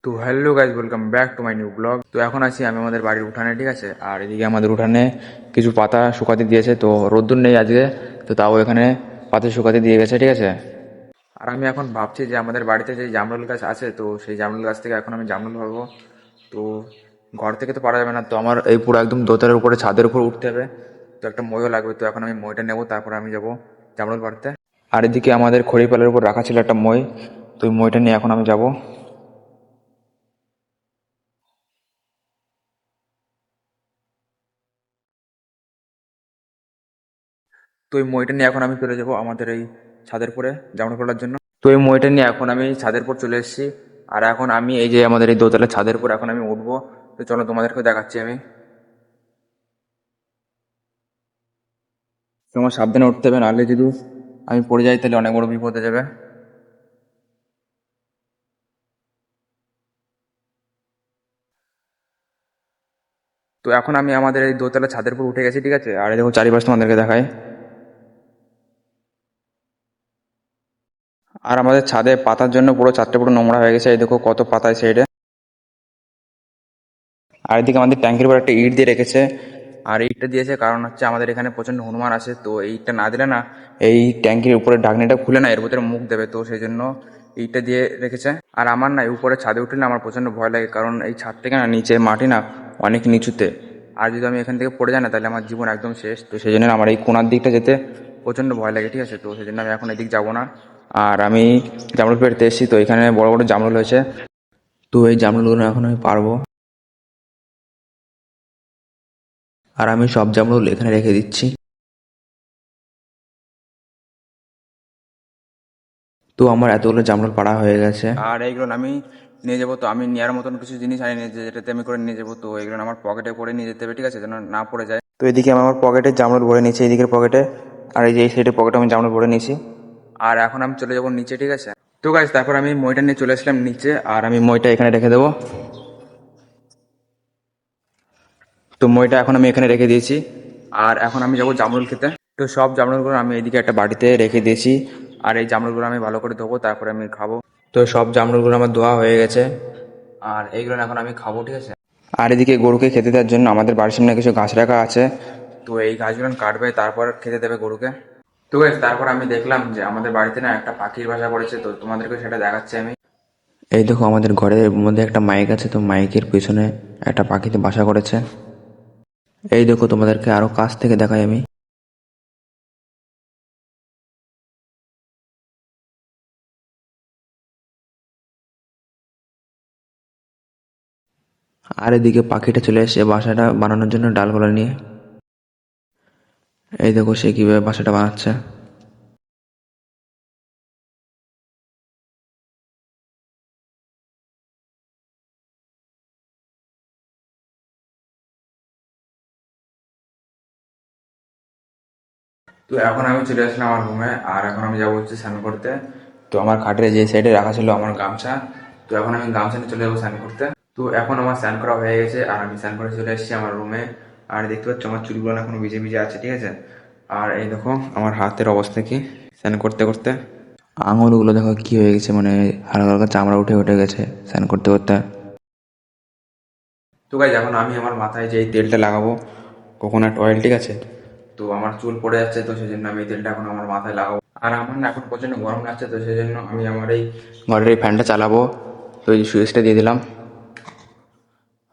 তো hello guys, welcome back to my new blog. তো এখন আছি আমি আমাদের বাড়ির উঠানে, ঠিক আছে। আর এদিকে আমাদের উঠানে কিছু পাতা শুকাতে দিয়েছে, তো রোদ্দুর নেই আজকে, তো তাও এখানে পাতা শুকাতে দিয়ে গেছে, ঠিক আছে। আর আমি এখন ভাবছি যে আমাদের বাড়িতে যে জামরুল গাছ আছে, তো সেই জামরুল গাছ থেকে এখন আমি জামরুল পারবো। তো ঘর থেকে তো পারা যাবে না, তো আমার এই পুরো একদম দোতলার উপরে ছাদের উপর উঠতে হবে, তো একটা মইও লাগবে। তো এখন আমি মইটা নেবো, তারপর আমি যাবো জামরুল পাড়তে। আর এদিকে আমাদের খড়িপালের উপর রাখা ছিল একটা মই, তো ওই মইটা নিয়ে এখন আমি যাবো। তো এই মইটা নিয়ে এখন আমি চলে যাবো আমাদের এই ছাদের পরে জামা পড়ার জন্য। তো এই মইটা নিয়ে এখন আমি ছাদের পর চলে এসেছি। আর এখন আমি এই যে আমাদের এই দোতলার ছাদের পর এখন আমি উঠবো। তো চলো তোমাদেরকে দেখাচ্ছি আমি। তোমার সাবধানে উঠতে হবে, নাহলে যদি আমি পড়ে যাই তাহলে অনেক বড় বিপদ হয়ে যাবে। তো এখন আমি আমাদের এই দোতলা ছাদের উপর উঠে গেছি, ঠিক আছে। আর এই দেখো চারিপাশ তোমাদেরকে দেখায়। আর আমাদের ছাদে পাতার জন্য পুরো ছাদটা পুরো নোংরা হয়ে গেছে, এই দেখো কত পাতা সাইডে। আর এদিকে আমাদের ট্যাঙ্কির উপর একটা ইট দিয়ে রেখেছে। আর ইটটা দিয়েছে কারণ হচ্ছে আমাদের এখানে প্রচণ্ড হনুমান আছে, তো এই ইটটা না দিলে না এই ট্যাঙ্কির উপরে ঢাকনিটা খুলে না এর ভিতরে মুখ দেবে, তো সেই জন্য ইটটা দিয়ে রেখেছে। আর আমার না এই উপরে ছাদে উঠলে না আমার প্রচণ্ড ভয় লাগে, কারণ এই ছাদ থেকে না নিচে মাটি না অনেক নিচুতে। আর যদি আমি এখান থেকে পড়ে যাই না তাহলে আমার জীবন একদম শেষ, তো সেই জন্য আমার এই কোণার দিকটা যেতে প্রচণ্ড ভয় লাগে, ঠিক আছে। তো সেই জন্য আমি এখন এদিক যাবো না। আর আমি জামরুল পেড়তে এসেছি, তো এখানে বড় বড় জামরুল হয়েছে, তো এই জামরুলগুলো এখন আমি পারবো। আর আমি সব জামরুল এখানে রেখে দিচ্ছি। তো আমার এতগুলো জামরুল পাড়া হয়ে গেছে, আর এইগুলো আমি নিয়ে যাবো। তো আমি নেওয়ার মতন কিছু জিনিস আনি নিয়ে যেটাতে আমি করে নিয়ে যাবো, তো এগুলো আমার পকেটে করে নিয়ে যেতে হবে, ঠিক আছে, যেন না পড়ে যায়। তো এদিকে আমি আমার পকেটে জামরুল ভরে নিয়েছি, এদিকের পকেটে, আর এই যে এই সাইডের পকেটে আমি জামরুল ভরে নিয়েছি। আর এখন আমি চলে যাবো নিচে, ঠিক আছে। তো গাইস, তারপর আমি মইটা নিয়ে চলে আসলাম নিচে, আর আমি মইটা এখানে রেখে দেবো। তো মইটা এখন আমি এখানে রেখে দিয়েছি। আর এখন আমি যাবো জামরুল খেতে। তো সব জামরুলগুলো আমি এদিকে একটা বাটিতে রেখে দিয়েছি। আর এই জামরুলগুলো আমি ভালো করে ধোবো, তারপরে আমি খাবো। তো সব জামরুলগুলো আমার ধোয়া হয়ে গেছে, আর এইগুলো এখন আমি খাবো, ঠিক আছে। আর এদিকে গরুকে খেতে দেওয়ার জন্য আমাদের বাড়ির সামনে কিছু ঘাস রাখা আছে, তো এই ঘাসগুলো কাটবে তারপর খেতে দেবে গরুকে। তো guys, তারপর আমি দেখলাম যে আমাদের বাড়িতে না একটা পাখির বাসা করেছে, তো তোমাদেরকে সেটা দেখাচ্ছি আমি। এই দেখো আমাদের ঘরের মধ্যে একটা মাইক আছে, তো মাইকের পিছনে একটা পাখিতে বাসা করেছে। এই দেখো তোমাদেরকে আরো কাছ থেকে দেখাই আমি। আর এদিকে পাখিটা চলে এসে বাসাটা বানানোর জন্য ডালগুলো নিয়ে। এই দেখো সে কিভাবে বাসাটা বানাচ্ছে। তো এখন আমি চলে আসলাম আমার রুমে, আর এখন আমি যাবো হচ্ছে স্নান করতে। তো আমার খাটের যে সাইডে রাখা ছিল আমার গামছা, তো এখন আমি গামছা নিয়ে চলে যাবো স্নান করতে। তো এখন আমার স্নান করা হয়ে গেছে, আর আমি স্নান করে চলে এসেছি আমার রুমে। আর দেখতে পাচ্ছ আমার চুলগুলো এখনো ভিজে ভিজে আছে, ঠিক আছে। আর এই দেখো আমার হাতের অবস্থা কি স্নান করতে করতে। আঙুলগুলো দেখো কি হয়ে গেছে, মানে হালকা হালকা চামড়া উঠে উঠে গেছে স্নান করতে করতে। তো গাইজ, এখন আমি আমার মাথায় যে এই তেলটা লাগাবো, কোকোনাট অয়েল, ঠিক আছে। তো আমার চুল পড়ে যাচ্ছে, তো সেই জন্য আমি এই তেলটা এখন আমার মাথায় লাগাবো। আর আমার না এখন প্রচণ্ড গরম লাগছে, তো সেই জন্য আমি আমার এই ঘরের এই ফ্যানটা চালাবো। তো এই সুইচটা দিয়ে দিলাম,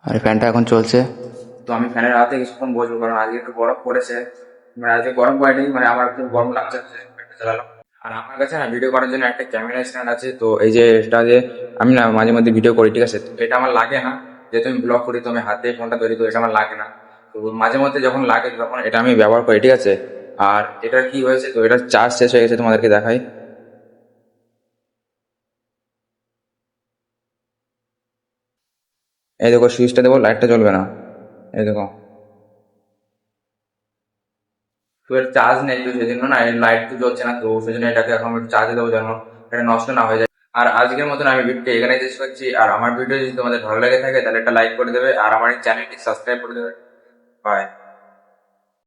আর এই ফ্যানটা এখন চলছে। তো আমি ফ্যানের হাতে কিছুক্ষণ বসবো, কারণ আজকে একটু বরফ পড়েছে। মানে আজকে গরম পড়েনি, মানে আমার একটু গরম লাগছে, তো ফ্যানটা চালালাম। আর আমার কাছে না ভিডিও করার জন্য একটা ক্যামেরা স্ট্যান্ড আছে, তো এই যে এটা যে আমি না মাঝে মধ্যে ভিডিও করি, ঠিক আছে। তো এটা আমার লাগে না, যেহেতু আমি ব্লগ করি, তো আমি হাতে ফোনটা তৈরি করি, এটা আমার লাগে না। তো মাঝে মধ্যে যখন লাগে তখন এটা আমি ব্যবহার করি, ঠিক আছে। আর এটার কি হয়েছে, তো এটার চার্জ শেষ হয়ে গেছে, তোমাদেরকে দেখাই। এই দেখো সুইচটা দেবো, লাইটটা জ্বলবে না, এই দেখো। তো এর চার্জ নেই, তো সেই জন্য না এর লাইট তো জ্বলছে না, তো সেই জন্য এটাকে এখন একটু চার্জে দেবো যেন এটা নষ্ট না হয়ে যায়। আর আজকের মতন আমি ভিডিওটা এখানে শেষ করছি। আর আমার ভিডিও যদি তোমাদের ভালো লেগে থাকে তাহলে একটা লাইক করে দেবে, আর আমার এই চ্যানেলটি সাবস্ক্রাইব করে দেবে। বাই।